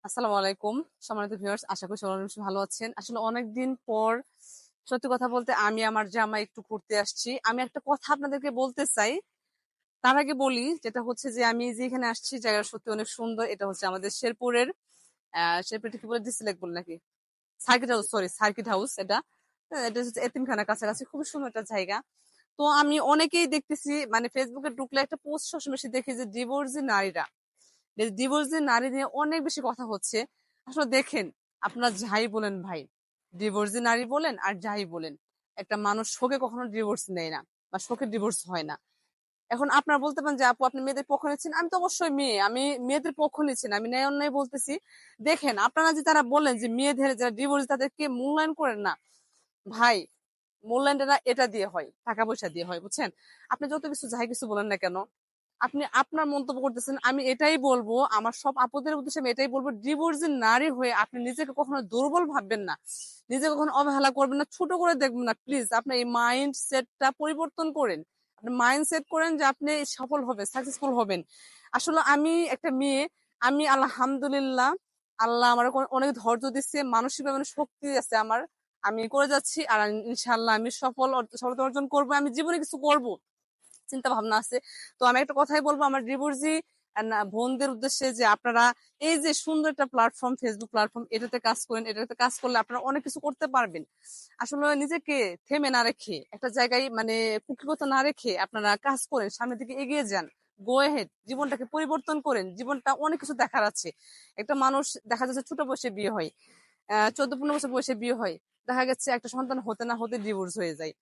আসসালামু আলাইকুম। সম্মানিত ভিউয়ার্স, আশা করি সবাই অনেক বেশি ভালো আছেন। আসলে অনেকদিন পর সত্যি কথা বলতে আমি আমার জামাই একটু ঘুরতে আসছি। আমি একটা কথা আপনাদেরকে বলতে চাই। তার আগে বলি যেটা হচ্ছে যে আমি যেখানে আসছি জায়গা সত্যি অনেক সুন্দর। এটা হচ্ছে আমাদের শেরপুরের শেরপুরটা কি বলে ডিসলেক বলে নাকি? Circuit house, sorry circuit house এটা। এটা হচ্ছে এতিমখানার কাছাকাছি। খুবই সুন্দর একটা জায়গা। তো আমি অনেকেই দেখতেছি মানে ফেসবুকে ঢুকলে একটা পোস্ট সবসময় বেশি দেখি যে ডিভোর্সি নারীরা ডিভোর্সি নারী নিয়ে অনেক বেশি কথা হচ্ছে। আসলে দেখেন, আপনার যাই বলেন ভাই, ডিভোর্সি নারী বলেন আর যাই বলেন, একটা মানুষ শোকে কখনো ডিভোর্স নেয় না বা শোকে ডিভোর্স হয় না। এখন আপনারা বলতে পারেন যে আপু আপনি মেয়েদের পক্ষ নিচ্ছেন, আমি তো অবশ্যই মেয়ে, আমি মেয়েদের পক্ষ নিচ্ছি না, আমি ন্যায় অন্যায় বলতেছি। দেখেন আপনারা যে তারা বললেন যে মেয়েদের যারা ডিভোর্স তাদেরকে মূল্যায়ন করেন না, ভাই মূল্যায়নটা এটা দিয়ে হয়, টাকা পয়সা দিয়ে হয়, বুঝছেন? আপনি যত কিছু যাই কিছু বলেন না কেন, আপনি আপনার মন্তব্য করতেছেন, আমি এটাই বলবো, আমার সব আপদের উদ্দেশ্যে আমি এটাই বলবো, ডিভোর্সি নারী হয়ে আপনি নিজেকে কখনো দুর্বল ভাববেন না, নিজেকে কখনো অবহেলা করবেন না, ছোট করে দেখবেন না। প্লিজ আপনি এই মাইন্ড সেটটা পরিবর্তন করেন। আপনি মাইন্ড সেট করেন যে আপনি সফল হবেন, সাকসেসফুল হবেন। আসলে আমি একটা মেয়ে, আমি আলহামদুলিল্লাহ, আল্লাহ আমার অনেক ধৈর্য দিচ্ছে, মানসিকভাবে অনেক শক্তি আছে আমার। আমি করে যাচ্ছি আর ইনশাল্লাহ আমি সফলতা অর্জন করবো, আমি জীবনে কিছু করব, চিন্তা ভাবনা আছে। তো আমি একটা কথাই বলবো আমার ডিভোর্সি বোনদের উদ্দেশ্যে যে আপনারা এই যে সুন্দর একটা প্ল্যাটফর্ম, ফেসবুক প্ল্যাটফর্ম, এটাতে কাজ করেন। এটাতে কাজ করলে আপনারা অনেক কিছু করতে পারবেন। আসলে নিজেকে থেমে না রেখে, একটা জায়গায় মানে কুক্ষিগত না রেখে আপনারা কাজ করেন, সামনের দিকে এগিয়ে যান, গো হেড, জীবনটাকে পরিবর্তন করেন। জীবনটা অনেক কিছু দেখার আছে। একটা মানুষ দেখা যাচ্ছে ছোট বয়সে বিয়ে হয়, 14-15 বছর বয়সে বিয়ে হয়, দেখা গেছে একটা সন্তান হতে না হতে ডিভোর্স হয়ে যায়,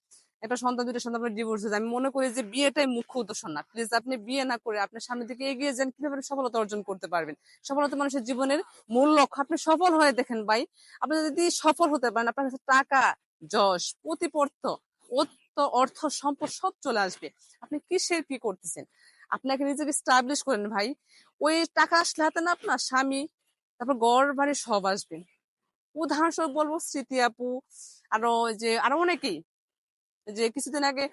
একটা সন্তান, দুইটা সন্তান ডিভোর্স হয়ে যায়। আমি মনে করি যে বিয়েটাই মুখ্য উদ্দেশ্য না। প্লিজ আপনি বিয়ে না করে আপনার সামনের দিকে এগিয়ে যান, কিভাবে সফলতা অর্জন করতে পারবেন। সফলতা মানুষের জীবনের মূল লক্ষ্য। আপনি সফল হয়ে দেখেন ভাই, আপনি যদি সফল হতে পারেন, আপনার কাছে টাকা, যশ, প্রতিপত্ত, অর্থ, সম্পদ সব চলে আসবে। আপনি কিসের কি করতেছেন? আপনাকে নিজেকে স্টাবলিশ করেন ভাই। ওই টাকা আসলে হাতে না আপনার স্বামী, তারপর ঘর বাড়ি সব আসবে। উদাহরণস্বরূপ বলবো স্মৃতি আপু, আরো যে আরো অনেকেই, যে কিছুদিন আগে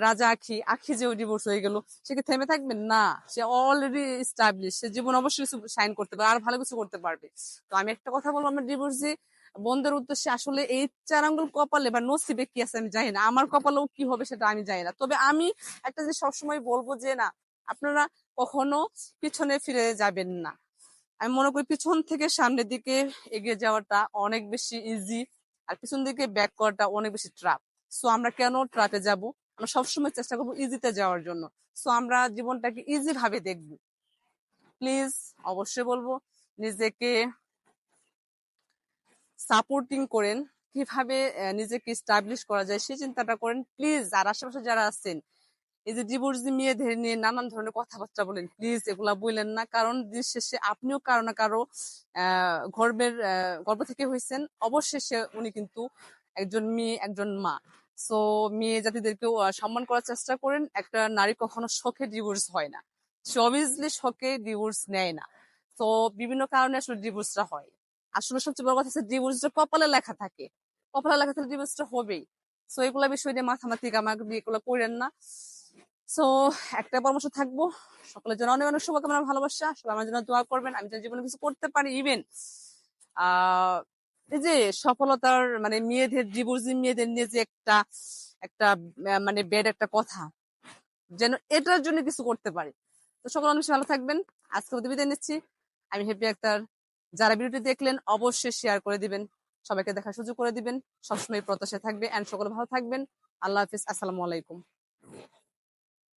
রাজা আখি আখি যে ডিভোর্স হয়ে গেল, সে কি থেমে থাকবেন? না, সে অলরেডি স্টাবলিশ, সে জীবন অবশ্যই কিছু সাইন করতে পারবে, আর ভালো কিছু করতে পারবে। তো আমি একটা কথা বলবো আমার ডিভোর্স যে বন্ধের উদ্দেশ্যে, আসলে এই 4 আঙ্গুল কপালে বা নসিবে কি আছে আমি জানি না, আমার কপালেও কি হবে সেটা আমি জানি না। তবে আমি একটা জিনিস সবসময় বলবো যে না, আপনারা কখনো পিছনে ফিরে যাবেন না। আমি মনে করি পিছন থেকে সামনের দিকে এগিয়ে যাওয়াটা অনেক বেশি ইজি, আর পিছন দিকে ব্যাক করাটা অনেক বেশি ট্রাপ। সো আমরা কেন ট্রাপে যাব? আমরা সবসময় চেষ্টা করবো ইজিতে যাওয়ার জন্য। সো আমরা জীবনটাকে ইজি ভাবে দেখবো। প্লিজ, অবশ্যই বলবো, নিজেকে সাপোর্টিং করেন, কিভাবে নিজেকে স্টাবলিশ করা যায় সেই চিন্তাটা করেন প্লিজ। আর আশেপাশে যারা আছেন, এই যে ডিভোর্সি মেয়েদের নিয়ে নানান ধরনের কথাবার্তা বলেন, প্লিজ এগুলা বললেন না। কারণ দিন শেষে আপনিও কারো না কারো গর্ভ থেকে হয়েছেন, অবশেষে উনি কিন্তু একজন মেয়ে, একজন মা। সো মেয়ে জাতিদেরকেও সম্মান করার চেষ্টা করেন। একটা নারী কখনো শখে ডিভোর্স হয় না, সে অবভিয়াসলি শখে ডিভোর্স নেয় না। তো বিভিন্ন কারণে আসলে ডিভোর্সটা হয়। আসলে সবচেয়ে বড় কথা হচ্ছে ডিভোর্সটা কপালে লেখা থাকে, কপালে লেখা থাকলে ডিভোর্সটা হবেই। সো এগুলা বিষয় নিয়ে মাথামাতি গামাগামি এগুলো করেন না। সো একটা পরামর্শ থাকবো, সকলের জন্য অনেক অনেক শুভকামনা, ভালোবাসা, সবাই আমার জন্য দোয়া করবেন, আমি যেন জীবনে কিছু করতে পারি। ইভেন আহ এই যে সফলতার মানে মেয়েদের, ডিভোর্সি মেয়েদের নিয়ে যে একটা একটা মানে ব্যাড একটা কথা, যেন এটার জন্য কিছু করতে পারি। তো সকল অনেক ভালো থাকবেন। আজকে বিদায় নিচ্ছি। আমি হ্যাপি আক্তার। যারা ভিডিওটি দেখলেন অবশ্যই শেয়ার করে দিবেন, সবাইকে দেখার সুযোগ করে দিবেন। সবসময় প্রত্যাশা থাকবে, এন্ড সকলে ভালো থাকবেন। আল্লাহ হাফিজ, আসসালামু আলাইকুম।